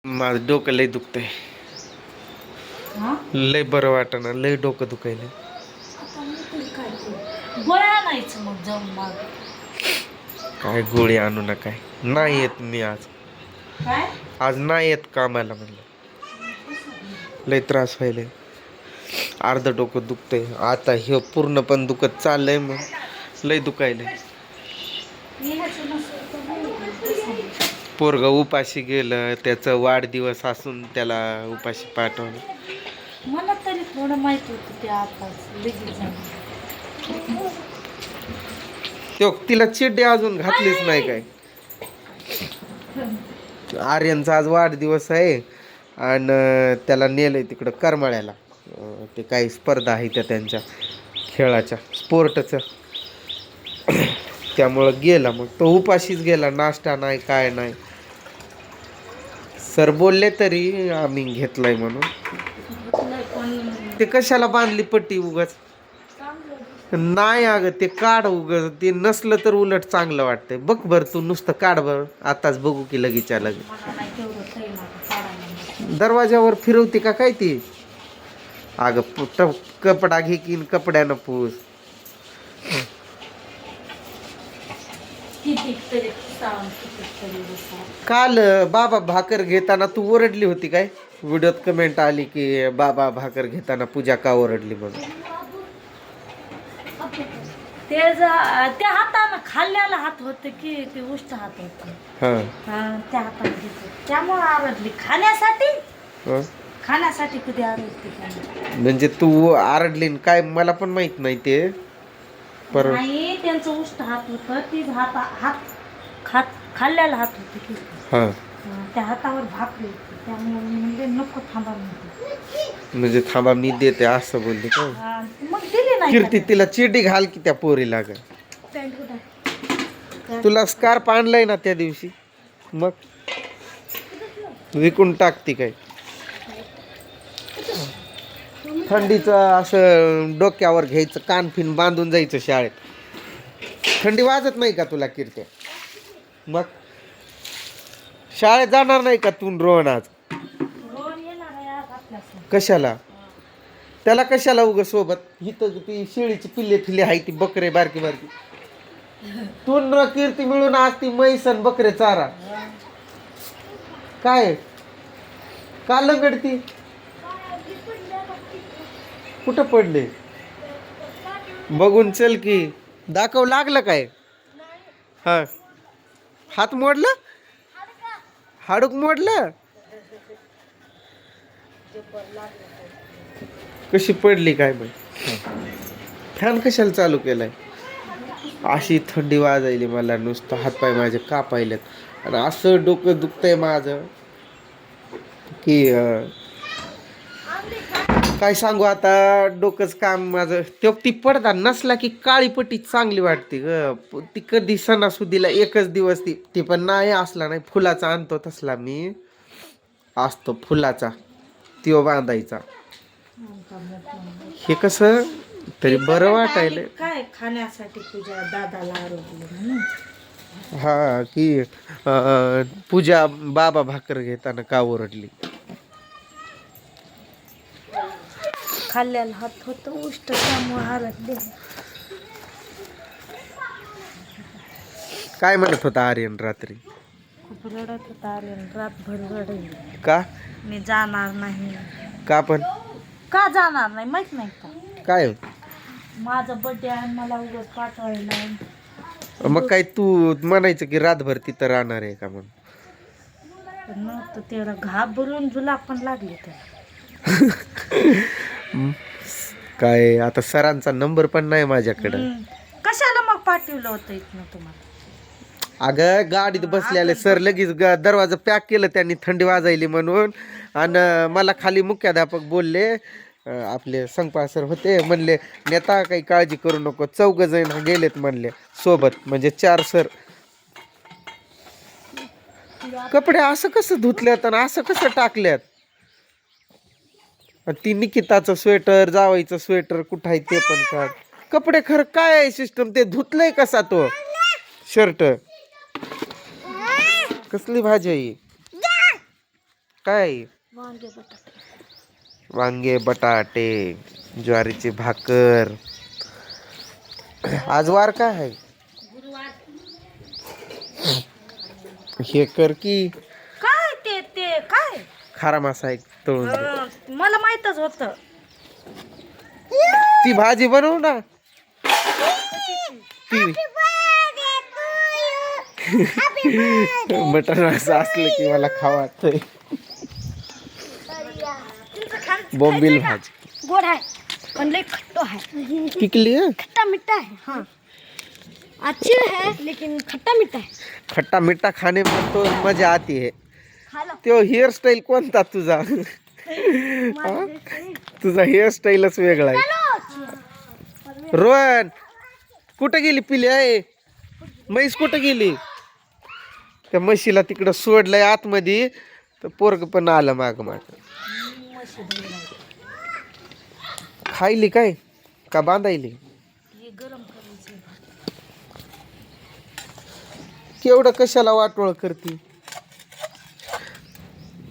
माझं डोकं लय दुखतंय. हा? लय बरं वाटना, लय डोकं दुखायलंय. आता मी तरी काय करू? गोळ्या आणायचं मग जाऊन माग. काय गोळी आणू नका. नाही येत मी आज. काय? आज नाही येत कामाला म्हणलं. लय त्रास व्हायलाय. अर्ध डोकं दुखतंय. आता हे पूर्ण पण दुखत चाललंय मग लय दुखायलंय. पोरग उपाशी गेलं, त्याचं वाढदिवस असून त्याला उपाशी पाठवलं. मला तरी थोडं माहित होतं ते आताच लगेच झालं. तिला चिड्डी अजून घातलीच नाही काय. आर्यनचा आज वाढदिवस आहे आणि त्याला नेलंय तिकडं करमाळ्याला. ते काही स्पर्धा आहे त्या त्यांच्या खेळाच्या स्पोर्टच्या. त्यामुळं गेला, मग तो उपाशीच गेला. नाश्ता नाही काय नाही. सर बोलले तरी आम्ही घेतलाय म्हणून. ते कशाला बांधली पट्टी उगाच? नाही अगं, ते काढ उगाच. ते नसलं तर उलट चांगलं वाटतंय. बघ बर तू नुसतं काढ बर. आताच बघू की लगेचच्या लगे. दरवाजावर फिरवते का काय ती? अगं कपडा घे की कपड्यानं पूस. काल बाबा भाकर घेताना तू ओरडली होती काय? व्हिडिओत कमेंट आली की बाबा भाकर घेताना पूजा का ओरडली म्हणून. त्या हातानं खाल्ल्याला हात होत की ते उष्ट हात होत. त्या हाताने घेतलं त्यामुळे आरडली. खाण्यासाठी कधी आरडली? म्हणजे तू आरडली काय मला पण माहित नाही ते. नाही, त्यांचं उष्ट हात होत. तीच हात खाल्ल्याला हात होते की त्या हातावर भाकरी होती. त्यामुळे मी म्हणजे नको थांबा म्हणते. म्हणजे थांबा मी देते असं बोलली का? मग दिली नाही. कीर्ती तिला चिडी घाल की त्या पोरीला ग. तुला स्कार्फ आणलाय ना त्या दिवशी, मग विकून टाकती काय? थंडीचं असं डोक्यावर घ्यायचं, कानफिन बांधून जायचं शाळेत. थंडी वाजत नाही का तुला कीर्ती? मग शाळेत जाणार नाही का तू रोहन आज? कशाला? त्याला कशाला उग सोबत? इथं ती शेळीची पिल्ले फिल्ले आहे, ती बकरे बारकी बारकी. तू न कीर्ती मिळून आज ती म्हैस आणि बकरे चारा. काय का लगडती? कुठं पडले? बघून चल की. दाखव. लागलं काय? हा, हात मोडलं? हाडूक मोडलं? कशी पडली काय मग? फॅन कशाला चालू केलाय? अशी थंडी वाजायली मला, नुसतं हातपाय माझे कापायलेत आणि असं डोकं दुखतंय माझं की काय सांगू आता. डोकंच काम माझं. ती पडदा नसला की काळी पट्टी चांगली वाटते ग. ती कधी सणासुदीला एकच दिवस ती पण नाही असला नाही. फुलाचा आणतो तसला मी असतो, फुलाचा त्यो बांधायचा. हे कसं तरी बरं वाटायला. काय खाण्यासाठी तुझ्या दादाला आरोग्य. हा की पूजा बाबा भाकर घेताना का ओरडली? खाल्ल्याला हात होत उष्ट, त्यामुळे आरडली. काय म्हणत होता आर्यन रात्री? खूप रडत होता आर्यन, रातभर रडली. का? मी जाणार नाही. का पण? का जाणार नाही माहित नाही का? काय? माझं बर्थडे आहे, मला उगाच पाठवायला. मग काय तू म्हणायचं की रातभर तिथं राहणार आहे का म्हणून? नव्हतं तेवढं घाबरून जुला पण लागली त्याला. काय आता सरांचा नंबर पण नाही माझ्याकडं. कशाला मग पाठवलं होतं इथनं तुम्हाला? अगं गाडीत बसलेले सर लगेच दरवाजा पॅक केलं त्यांनी, थंडी वाजायली म्हणून. आणि मला खाली मुख्याध्यापक बोलले, आपले संकपाळ सर होते, म्हणले नेता काही काळजी करू नको, 4 जण गेलेत म्हणले सोबत, म्हणजे 4 सर. कपडे असं कसं धुतल्यात आणि असं कसं टाकल्यात? ती निकिताचं स्वेटर, जावायचं स्वेटर कुठं आहे ते पण काढ. कपडे खरं काय आहे सिस्टम? ते धुतलंय कसा तो शर्ट? कसली भाजी आहे? काय वांगे बटाटे. वांगे बटाटे, ज्वारीची भाकर. आज वार काय आहे? गुरुवार. हे कर की काय ते ते काय खारा मासा एक तळून दे. मला माहितच होत. ती भाजी बनवू ना ती. मटण असं असलं की मला खावायचंय. बोंबील भाजी गोड आहे पण लई खट्टो है. पिकली है? खट्टा मीठा है. हाँ अच्छी है लेकिन खट्टा मीठा है. खट्टा मीठा खाने में तो मजा आती है. खा लो. तो हेअरस्टाईल कोणता तुझा? तुझा हेअरस्टाईलच वेगळा आहे. रोहन कुठं गेली पिली आहे? म्हैस कुठं गेली? त्या म्हशीला तिकडं सोडलंय आतमध्ये, तर पोरग पण आलं माग माग. खायली काय का बांधायली? गरम करायचं. केवढं कशाला वाटोळ करती?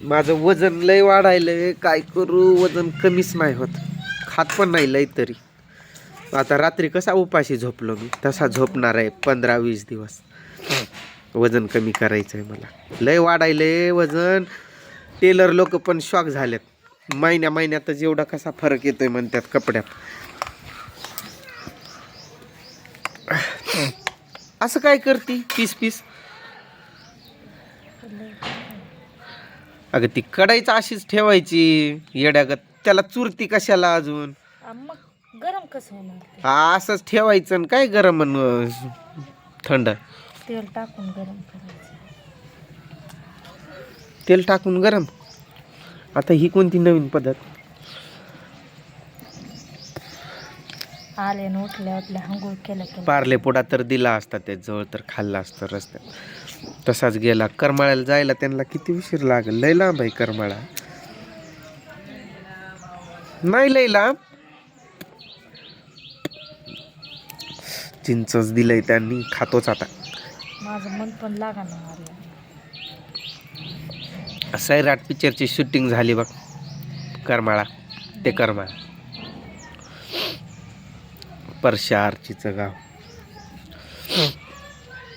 माझं वजन लय वाढायलंय, काय करू? वजन कमीच नाही होत, खात पण नाही लय तरी. आता रात्री कसा उपाशी झोपलो मी, तसा झोपणार आहे 15-20 दिवस. वजन कमी करायचं आहे मला, लय वाढायलंय वजन. टेलर लोक पण शॉक झालेत. महिन्यातच एवढा कसा फरक येतोय म्हणतात कपड्यात. असं काय करती पीस? अगं ती कढईच अशीच ठेवायची येड्यागत, त्याला चुरती कशाला अजून? मग गरम कसं होणार ते? असंच ठेवायचं आणि काय गरम थंड? तेल टाकून गरम करायचं. तेल टाकून गरम? आता ही कोणती नवीन पद्धत? आले न उठल्या हांगूळ केलं. पार्ले पुडा तर दिला असता त्याजवळ, तर खाल्ला असतं रस्त्यात. तसाच गेला. करमाळ्याला जायला त्यांना किती उशीर लागेल? लय लांब आहे करमाळा. नाही लय लांब, चिंचच दिलंय त्यांनी, खातोच आता. माझं मन पण लागा ना मारलं. सैराट पिक्चरची शूटिंग झाली बघ करमाळा ते करमाळा. परशा आर्चीचं गाव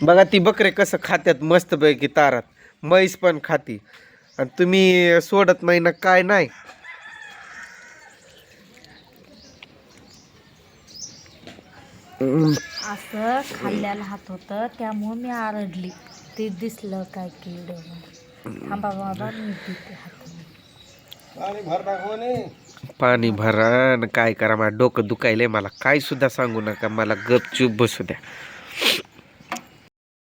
बघा. ती बकरे कसं खात्यात मस्तपैकी तारात. म्हैस पण खाती आणि तुम्ही सोडत नाही ना, काय नाही. असं खाल्ल्याला हात होतं त्यामुळे मी आरडली. ते दिसलं काय किड. थांबा बाबा मी देते हाताने. पाणी भरा न काय करा. मला डोकं दुखायलंय, मला काय सुद्धा सांगू नका, मला गपचूप बसू द्या.